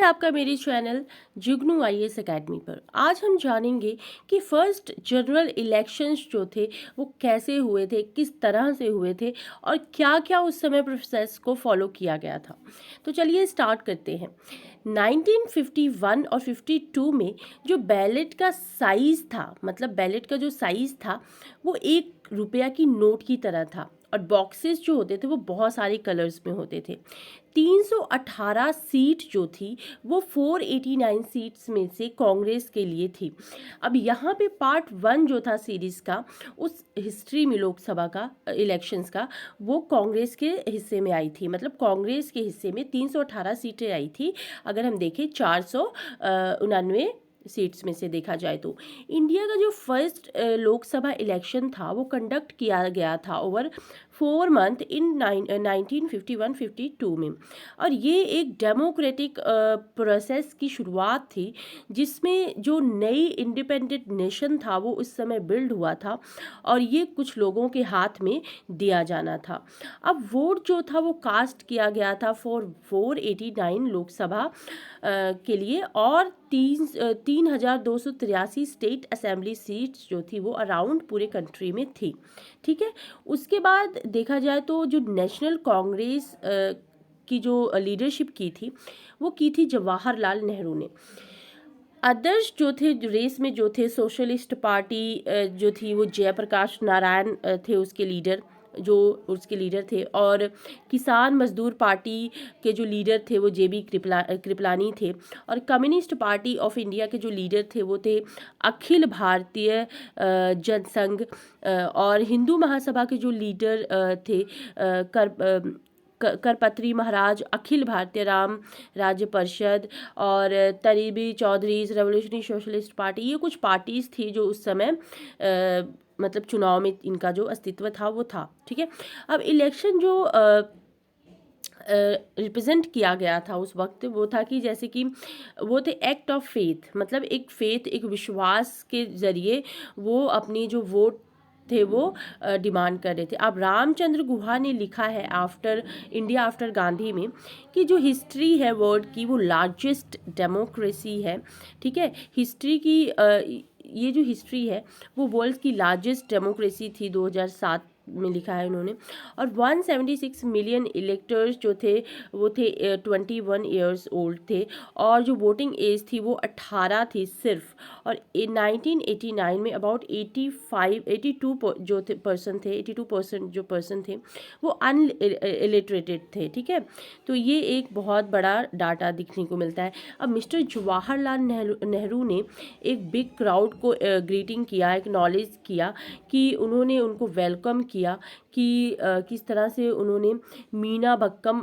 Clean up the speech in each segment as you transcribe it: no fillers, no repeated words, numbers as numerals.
आपका मेरे चैनल जुगनू IAS academy पर। आज हम जानेंगे कि फर्स्ट जनरल इलेक्शंस जो थे वो कैसे हुए थे, किस तरह से हुए थे और क्या क्या उस समय प्रोसेस को फॉलो किया गया था। तो चलिए स्टार्ट करते हैं। 1951 और 52 में जो बैलेट का साइज़ था, मतलब बैलेट का जो साइज़ था वो 1 रुपया की नोट की तरह था और बॉक्सेस जो होते थे वो बहुत सारे कलर्स में होते थे। 318 सीट जो थी वो 489 सीट्स में से कांग्रेस के लिए थी। अब यहाँ पे पार्ट 1 जो था सीरीज़ का, उस हिस्ट्री में लोकसभा का इलेक्शंस का, वो कांग्रेस के हिस्से में आई थी। मतलब कांग्रेस के हिस्से में 318 सीटें आई थी। अगर हम देखें 499 सीट्स में से देखा जाए तो इंडिया का जो फर्स्ट लोकसभा इलेक्शन था वो कंडक्ट किया गया था ओवर 4 मंथ इन 1951-52 में। और ये एक डेमोक्रेटिक प्रोसेस की शुरुआत थी जिसमें जो नई इंडिपेंडेंट नेशन था वो उस समय बिल्ड हुआ था और ये कुछ लोगों के हाथ में दिया जाना था। अब वोट जो था वो कास्ट किया गया था 489 लोकसभा के लिए और 3,283 स्टेट असेंबली सीट्स जो थी वो अराउंड पूरे कंट्री में थी। ठीक है, उसके बाद देखा जाए तो जो नेशनल कांग्रेस की जो लीडरशिप की थी वो की थी जवाहरलाल नेहरू ने। अदर्स जो थे रेस में जो थे, सोशलिस्ट पार्टी जो थी वो जयप्रकाश नारायण थे उसके लीडर थे और किसान मजदूर पार्टी के जो लीडर थे वो जेबी कृपलानी थे और कम्युनिस्ट पार्टी ऑफ इंडिया के जो लीडर थे वो थे अखिल भारतीय जनसंघ और हिंदू महासभा के जो लीडर थे करपत्री महाराज, अखिल भारतीय राम राज्य परिषद और तरीबी चौधरीज रेवोल्यूशनरी सोशलिस्ट पार्टी, ये कुछ पार्टीज थी जो उस समय मतलब चुनाव में इनका जो अस्तित्व था वो था। ठीक है, अब इलेक्शन जो रिप्रेजेंट किया गया था उस वक्त वो था कि जैसे कि वो थे एक्ट ऑफ फेथ, मतलब एक विश्वास के ज़रिए वो अपनी जो वोट थे वो डिमांड कर रहे थे। अब रामचंद्र गुहा ने लिखा है इंडिया आफ्टर गांधी में कि जो हिस्ट्री है वर्ल्ड की वो लार्जेस्ट डेमोक्रेसी है। ठीक है, हिस्ट्री की ये जो हिस्ट्री है वो वर्ल्ड की लार्जेस्ट डेमोक्रेसी थी 2007 में लिखा है उन्होंने। और 176 मिलियन इलेक्टर्स जो थे वो थे 21 ईयर्स ओल्ड थे और जो वोटिंग एज थी वो 18 थी सिर्फ। और 1989 में अबाउट 82 जो थे पर्सन थे 82% जो पर्सन थे वो अनइलिटरेटेड थे। ठीक है, तो ये एक बहुत बड़ा डाटा दिखने को मिलता है। अब मिस्टर जवाहरलाल नेहरू ने एक बिग क्राउड को ग्रीटिंग किया, एक्नॉलेज किया कि उन्होंने उनको वेलकम किया कि किस तरह से उन्होंने मीना बक्कम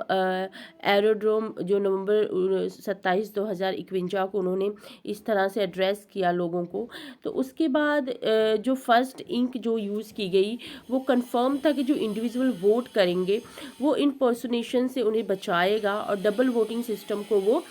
एरोड्रोम जो नवंबर 27 2051 को उन्होंने इस तरह से एड्रेस किया लोगों को। तो उसके बाद जो फर्स्ट इंक जो यूज़ की गई वो कंफर्म था कि जो इंडिविजुअल वोट करेंगे वो इन पर्सनेशन से उन्हें बचाएगा और डबल वोटिंग सिस्टम को वो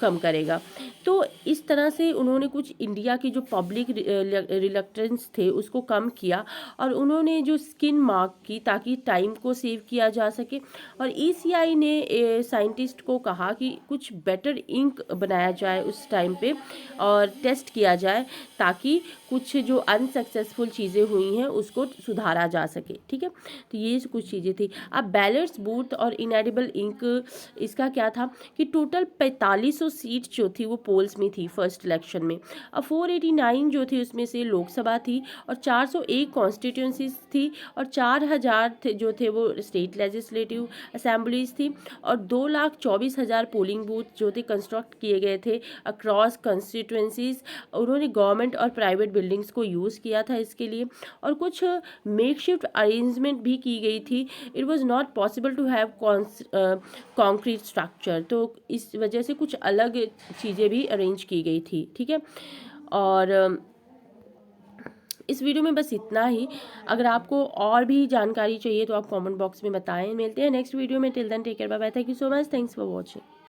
कम करेगा। तो इस तरह से उन्होंने कुछ इंडिया की जो पब्लिक रिलक्टेंस थे उसको कम किया और उन्होंने जो स्किन मार्क की ताकि टाइम को सेव किया जा सके। और ईसीआई ने साइंटिस्ट को कहा कि कुछ बेटर इंक बनाया जाए उस टाइम पे और टेस्ट किया जाए ताकि कुछ जो अनसक्सेसफुल चीज़ें हुई हैं उसको सुधारा जा सके। ठीक है, तो ये कुछ चीज़ें थी। अब बैलेट्स बूथ और इनएडिबल इंक, इसका क्या था कि टोटल 4500 सीट जो थी वो पोल्स में थी फर्स्ट इलेक्शन में। अब 489 जो थी उसमें से लोकसभा थी और 401 कॉन्स्टिट्यूंसीज थी और 4000 जो थे वो स्टेट लेजिस्लेटिव असेंबलीज थी और 2,24,000 पोलिंग बूथ जो थे कंस्ट्रक्ट किए गए थे अक्रॉस कंस्टिट्यूंसीज। उन्होंने गवर्नमेंट और प्राइवेट बिल्डिंग्स को यूज़ किया था इसके लिए और कुछ मेकशिफ्ट अरेंजमेंट भी की गई थी। It was not possible to have concrete structure, तो इस वजह से कुछ अलग चीज़ें भी अरेंज की गई थी। ठीक है, और इस वीडियो में बस इतना ही। अगर आपको और भी जानकारी चाहिए तो आप कमेंट बॉक्स में बताएं। मिलते हैं नेक्स्ट वीडियो में। Till then take care, bye bye, thank you so much, thanks for watching.